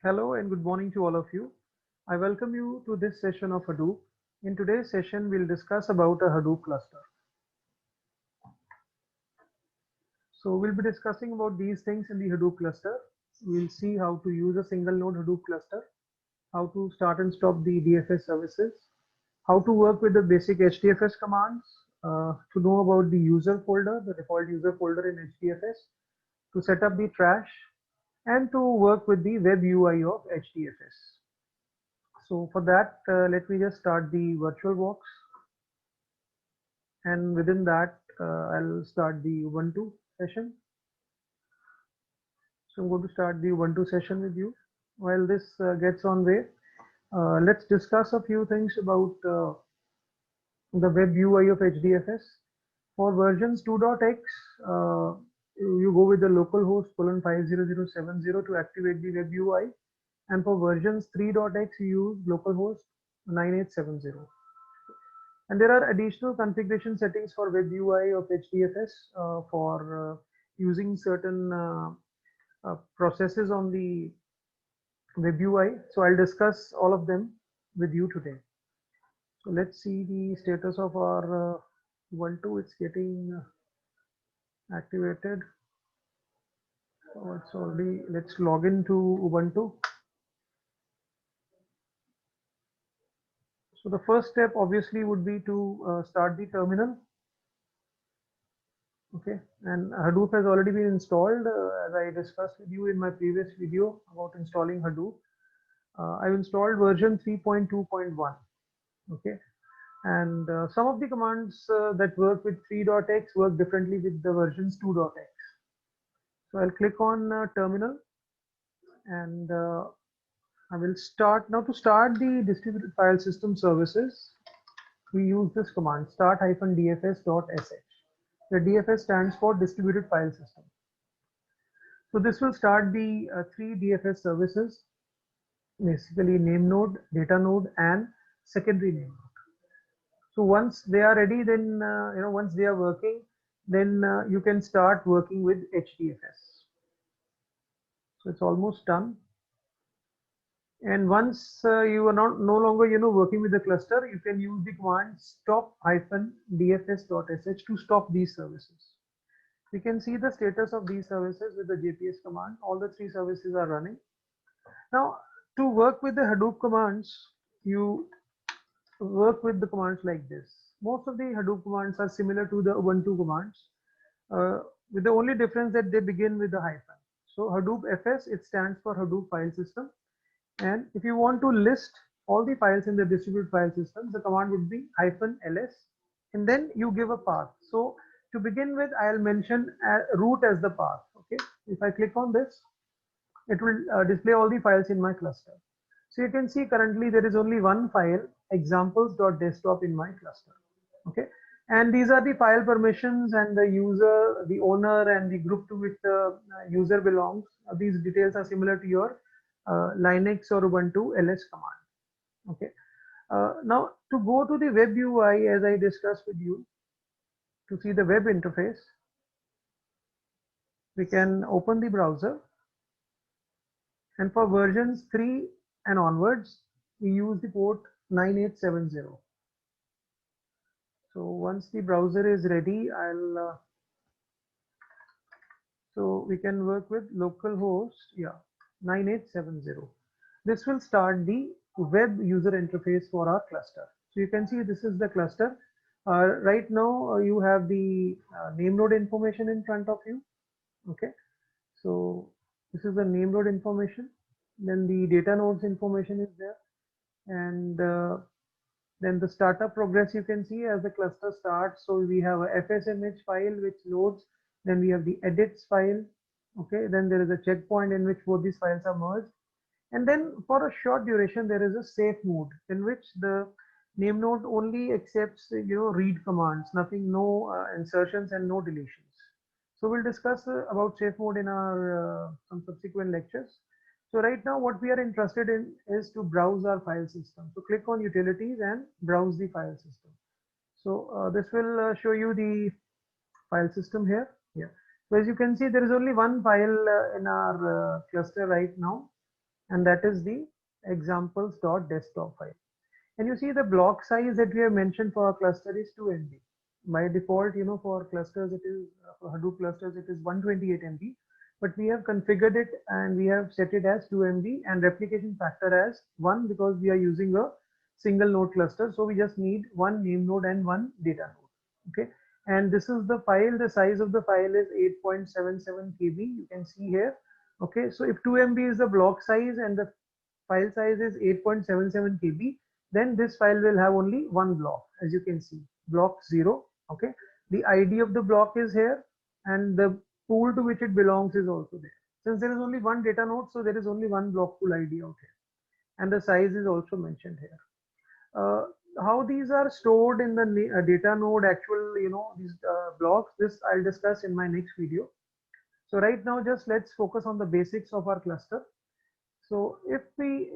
Hello and good morning to all of you. I welcome you to this session of Hadoop. In today's session, we'll discuss about a Hadoop cluster. So we'll be discussing about these things in the Hadoop cluster. We'll see how to use a single node Hadoop cluster, how to start and stop the DFS services, how to work with the basic HDFS commands, to know about the user folder, the default user folder in HDFS, to set up the trash, and to work with the web UI of HDFS. So for that, let me just start the VirtualBox, and within that, I'll start the Ubuntu session. So I'm going to start the Ubuntu session with you. While this gets on way, let's discuss a few things about the web UI of HDFS. For versions 2.x, you go with the localhost colon 50070 to activate the web UI, and for versions 3.x, you use localhost 9870. And there are additional configuration settings for web UI of HDFS for using certain processes on the web UI. So I'll discuss all of them with you today. So let's see the status of our Ubuntu. It's getting activated. So it's already, let's log into Ubuntu. So the first step obviously would be to start the terminal. Okay, and Hadoop has already been installed as I discussed with you in my previous video about installing Hadoop. I've installed version 3.2.1. Okay, and some of the commands that work with 3.x work differently with the versions 2.x. So I'll click on terminal, and I will start. Now to start the distributed file system services, we use this command start-dfs.sh. The DFS stands for distributed file system. So this will start the three DFS services, basically name node, data node, and secondary name node. So once they are ready, then once they are working, then you can start working with HDFS. So it's almost done. And once you are no longer working with the cluster, you can use the command stop-dfs.sh to stop these services. We can see the status of these services with the JPS command. All the three services are running. Now, to work with the Hadoop commands, you work with the commands like this. Most of the Hadoop commands are similar to the Ubuntu commands, uh, with the only difference that they begin with a hyphen. So Hadoop FS, it stands for Hadoop file system. And if you want to list all the files in the distributed file system, the command would be -ls, and then you give a path. So to begin with, I'll mention root as the path. Okay, if I click on this, it will display all the files in my cluster. So you can see currently there is only one file, examples.desktop, in my cluster. Okay, and these are the file permissions and the user, the owner, and the group to which the user belongs. These details are similar to your Linux or Ubuntu ls command. Okay, now to go to the web UI, as I discussed with you, to see the web interface, we can open the browser, and for versions 3 and onwards, we use the port 9870. So once the browser is ready, so we can work with localhost, yeah, 9870. This will start the web user interface for our cluster. So you can see this is the cluster. Right now you have the name node information in front of you. Okay, so this is the name node information. Then the data nodes information is there, and then the startup progress you can see as the cluster starts. So we have a fsmh file which loads, then we have the edits file. Okay, then there is a checkpoint in which both these files are merged, and then for a short duration there is a safe mode in which the name node only accepts read commands, nothing, no insertions and no deletions. So we'll discuss about safe mode in our some subsequent lectures. So right now what we are interested in is to browse our file system. So click on utilities and browse the file system. So this will show you the file system here. Yeah. So as you can see, there is only one file in our cluster right now. and that is the examples.desktop file. And you see the block size that we have mentioned for our cluster is 2 MB. By default, for clusters, it is for Hadoop clusters, it is 128 MB, but we have configured it and we have set it as 2 MB and replication factor as 1 because we are using a single node cluster. So we just need one name node and one data node. Okay. And this is the file. The size of the file is 8.77 KB. You can see here. Okay. So if 2 MB is the block size and the file size is 8.77 KB, then this file will have only one block, as you can see, block 0. Okay. The ID of the block is here and the pool to which it belongs is also there. Since there is only one data node, so there is only one block pool ID out here. And the size is also mentioned here. How these are stored in the data node actual, these blocks, this I'll discuss in my next video. So right now, just let's focus on the basics of our cluster. So if we,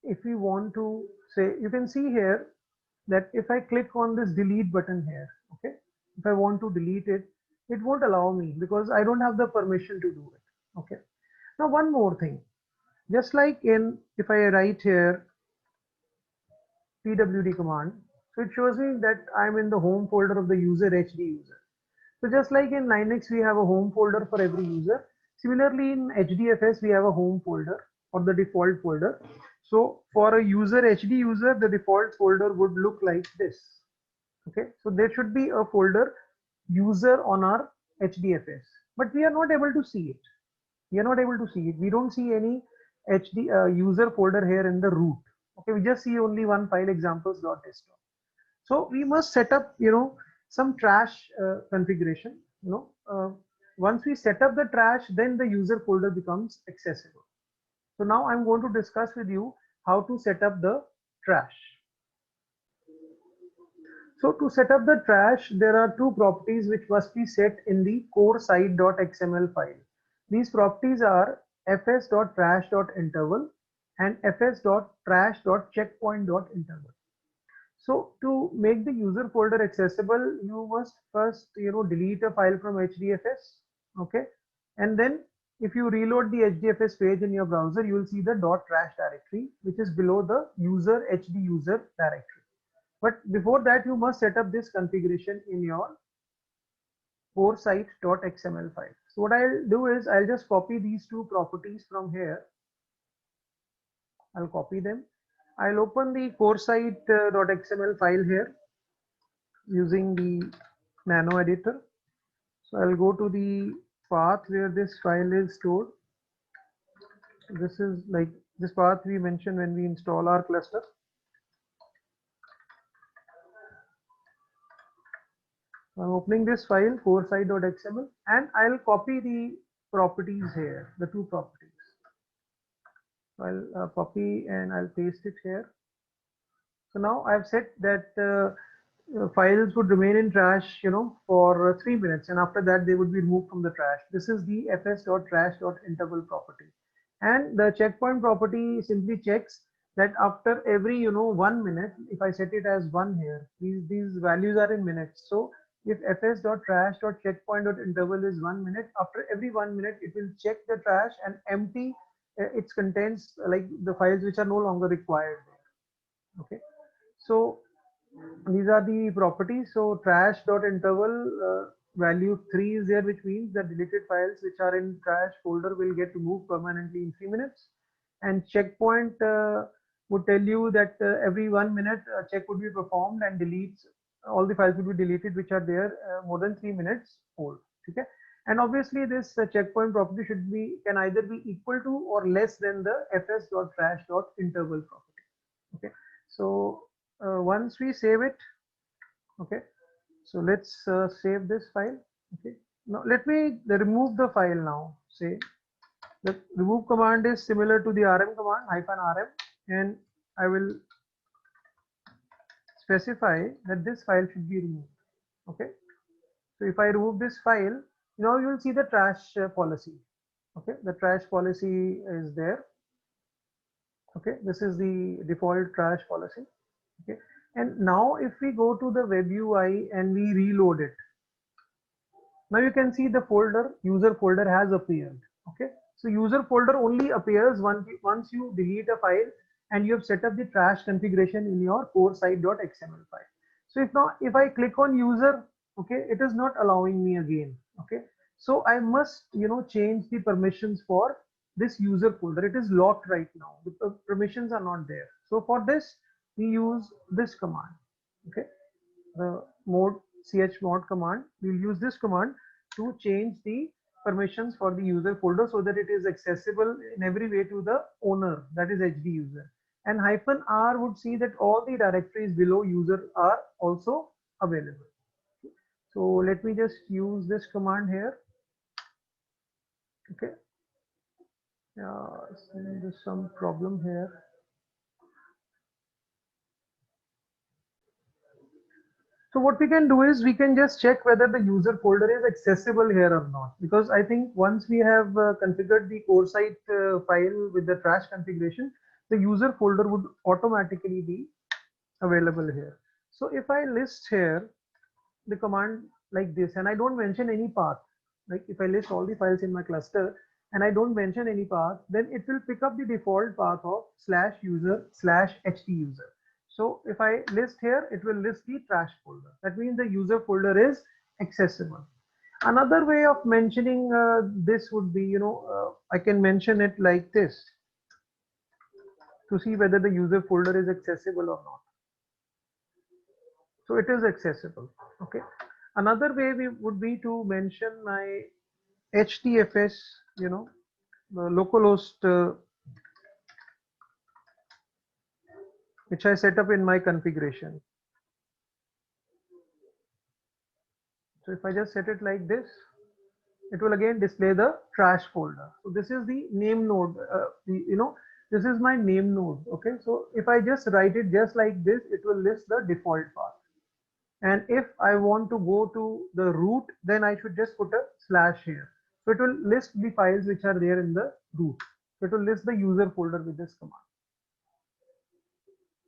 if we want to say, you can see here that if I click on this delete button here, okay, if I want to delete it, it won't allow me because I don't have the permission to do it. Okay. Now one more thing, just like if I write here pwd command, so it shows me that I'm in the home folder of the user HD user. So just like in Linux we have a home folder for every user, similarly in HDFS we have a home folder or the default folder. So for a user HD user, the default folder would look like this. Okay, so there should be a folder user on our HDFS, but we are not able to see it. We are not able to see it. We don't see any HD user folder here in the root. Okay, we just see only one file, examples.desktop. So we must set up, some trash configuration. Once we set up the trash, then the user folder becomes accessible. So now I'm going to discuss with you how to set up the trash. So to set up the trash, there are two properties which must be set in the core site.xml file. These properties are fs.trash.interval and fs.trash.checkpoint.interval. So to make the user folder accessible, you must first, delete a file from HDFS. Okay. And then if you reload the HDFS page in your browser, you will see the .trash directory, which is below the user HD user directory. But before that, you must set up this configuration in your core site.xml file. So what I'll do is I'll just copy these two properties from here. I'll copy them. I'll open the core site.xml file here using the nano editor. So I'll go to the path where this file is stored. This is like this path we mentioned when we install our cluster. I'm opening this file core site.xml and I'll copy the properties here, the two properties. I'll copy and I'll paste it here. So now I've set that files would remain in trash, for 3 minutes, and after that they would be removed from the trash. This is the fs.trash.interval property, and the checkpoint property simply checks that after every 1 minute, if I set it as 1 here, these values are in minutes. So if fs.trash.checkpoint.interval is 1 minute, after every 1 minute it will check the trash and empty its contents, like the files which are no longer required there. Okay, so these are the properties. So trash.interval value 3 is there, which means the deleted files which are in trash folder will get removed permanently in 3 minutes. And checkpoint would tell you that every 1 minute a check would be performed and deletes all the files will be deleted which are there more than 3 minutes old. Okay, and obviously this checkpoint property can either be equal to or less than the fs.trash.interval property. Okay, so once we save it, okay, so let's save this file. Okay, now let me remove the file now. Say the remove command is similar to the rm command -rm, and I will specify that this file should be removed. Okay, so if I remove this file, now you will see the trash policy. Okay, the trash policy is there. Okay, this is the default trash policy. Okay, and now if we go to the web UI and we reload it, now you can see the folder user folder has appeared. Okay, So user folder only appears once you delete a file and you have set up the trash configuration in your core site.xml file. So if I click on user, okay, it is not allowing me again. Okay, so I must change the permissions for this user folder. It is locked right now. The permissions are not there. So for this we use this command. Okay, the chmod command. We'll use this command to change the permissions for the user folder so that it is accessible in every way to the owner, that is HD user. And -r would see that all the directories below user are also available. So let me just use this command here. Okay. There's some problem here. So what we can do is we can just check whether the user folder is accessible here or not, because I think once we have configured the core site file with the trash configuration, the user folder would automatically be available here. So if I list here the command like this and I don't mention any path, like if I list all the files in my cluster and I don't mention any path, then it will pick up the default path of /user/htUser. So if I list here, it will list the trash folder. That means the user folder is accessible. Another way of mentioning this would be, I can mention it like this to see whether the user folder is accessible or not. So it is accessible. Okay. Another way would be to mention my HDFS, localhost, which I set up in my configuration. So if I just set it like this, it will again display the trash folder. So this is the name node. This is my name node. Okay. So if I just write it just like this, it will list the default path. And if I want to go to the root, then I should just put a slash here. So it will list the files which are there in the root. So it will list the user folder with this command.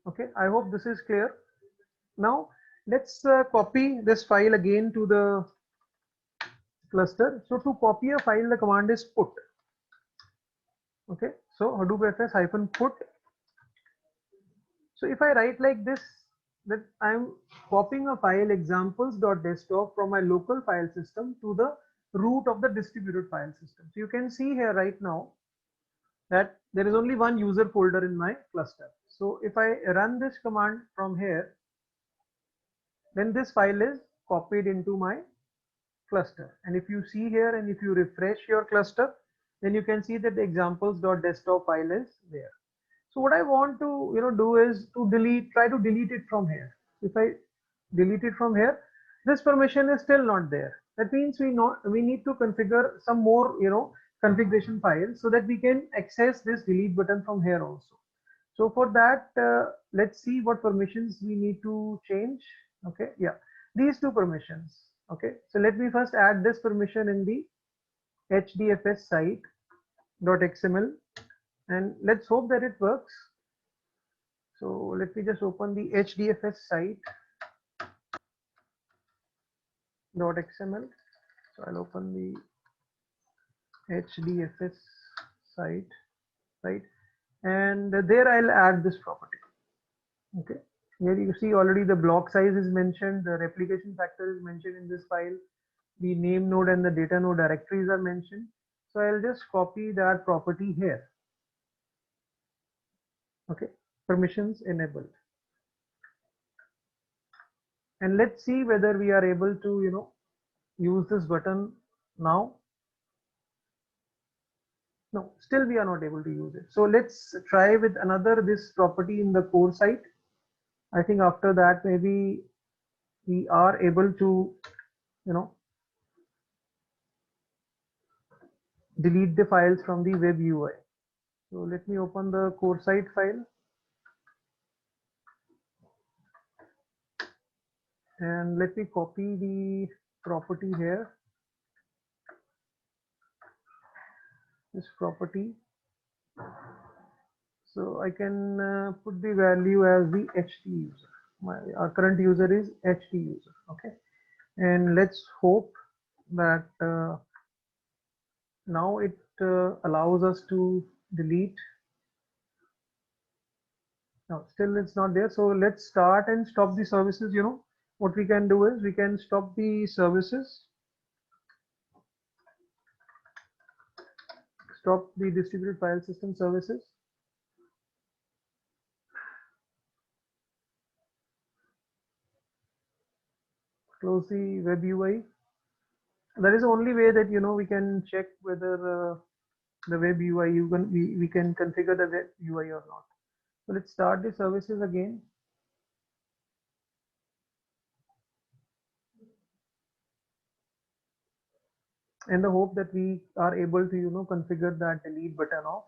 Okay, I hope this is clear. Now let's copy this file again to the cluster. So to copy a file, the command is put. Okay, so Hadoop FS -put. So if I write like this, that I'm copying a file examples.desktop from my local file system to the root of the distributed file system. So you can see here right now that there is only one user folder in my cluster. So if I run this command from here, then this file is copied into my cluster. And if you see here and if you refresh your cluster, then you can see that the examples.desktop file is there. So what I want to do is to try to delete it from here. If I delete it from here, this permission is still not there. That means we need to configure some more configuration files so that we can access this delete button from here also. So for that, let's see what permissions we need to change. Okay, yeah, these two permissions. Okay, so let me first add this permission in the HDFS site.xml and let's hope that it works. So let me just open the HDFS site.xml. So I'll open the HDFS site, right? And there I'll add this property. Okay. Here you see already the block size is mentioned, the replication factor is mentioned in this file, the name node and the data node directories are mentioned. So I'll just copy that property here. Okay, permissions enabled. And let's see whether we are able to use this button now. No, still we are not able to use it. So let's try with another this property in the core site. I think after that maybe we are able to delete the files from the web UI. So let me open the core site file and let me copy the property here, this property. So I can put the value as the HT user. Our current user is HT user. Okay, and let's hope that now it allows us to delete. No, still it's not there. So let's start and stop the services. What we can do is we can stop the services, stop the distributed file system services. Close the web UI. That is the only way that we can check whether the web UI we can configure the web UI or not. So let's start the services again. In the hope that we are able to configure that delete button off,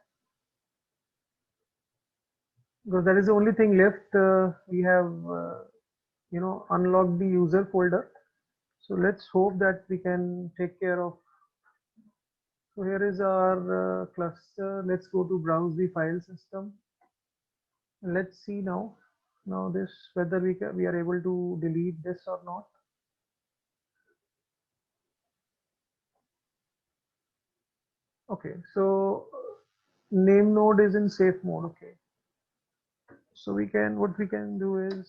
because that is the only thing left. We have unlocked the user folder. So let's hope that we can take care of. So here is our cluster. Let's go to browse the file system. Let's see now this whether we are able to delete this or not. Okay, so name node is in safe mode. Okay, so what we can do is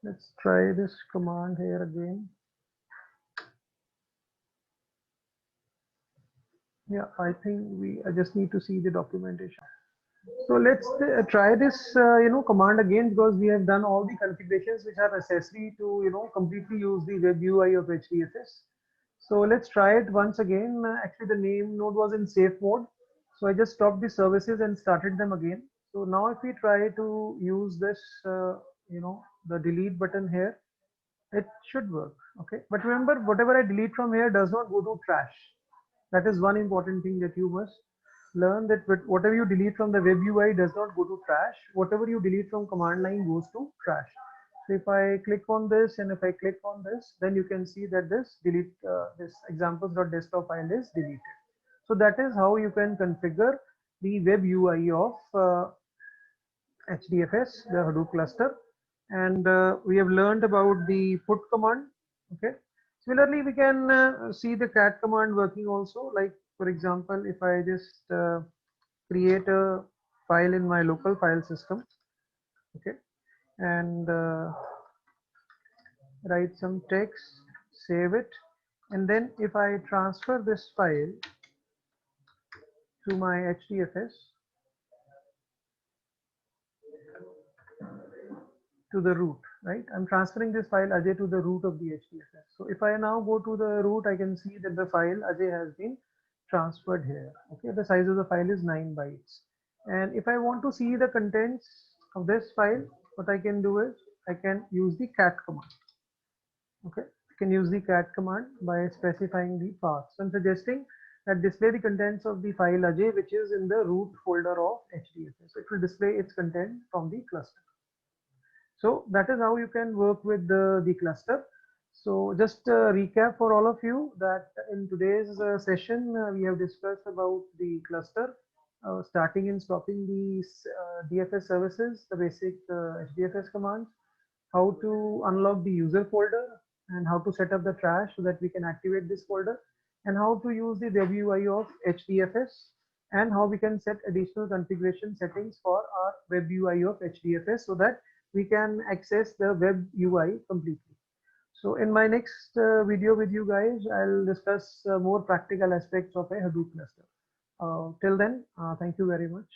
let's try this command here again. Yeah, I think I just need to see the documentation. So let's try this command again, because we have done all the configurations which are necessary to completely use the web UI of HDFS. So let's try it once again. Actually, the name node was in safe mode, so I just stopped the services and started them again. So now if we try to use this the delete button here, it should work. Okay, but remember, whatever I delete from here does not go to trash. That is one important thing that you must learn, that whatever you delete from the web UI does not go to trash. Whatever you delete from command line goes to trash. So if I click on this and if I click on this, then you can see that this examples.desktop file is deleted. So that is how you can configure the web UI of HDFS, the Hadoop cluster. And we have learned about the put command. Okay. Similarly, we can see the cat command working also. Like, for example, if I just create a file in my local file system, okay, and write some text, save it, and then if I transfer this file to my HDFS, to the root, right? I'm transferring this file Ajay to the root of the HDFS. So if I now go to the root, I can see that the file Ajay has been transferred here. Okay, the size of the file is 9 bytes. And if I want to see the contents of this file, what I can do is I can use the cat command. Okay, I can use the cat command by specifying the path. So I'm suggesting that display the contents of the file Ajay, which is in the root folder of HDFS. So it will display its content from the cluster. So that is how you can work with the cluster. So just a recap for all of you that in today's session, we have discussed about the cluster, starting and stopping the DFS services, the basic HDFS commands, how to unlock the user folder, and how to set up the trash so that we can activate this folder, and how to use the web UI of HDFS, and how we can set additional configuration settings for our web UI of HDFS so that we can access the web UI completely. So in my next video with you guys, I'll discuss more practical aspects of a Hadoop cluster. Till then, thank you very much.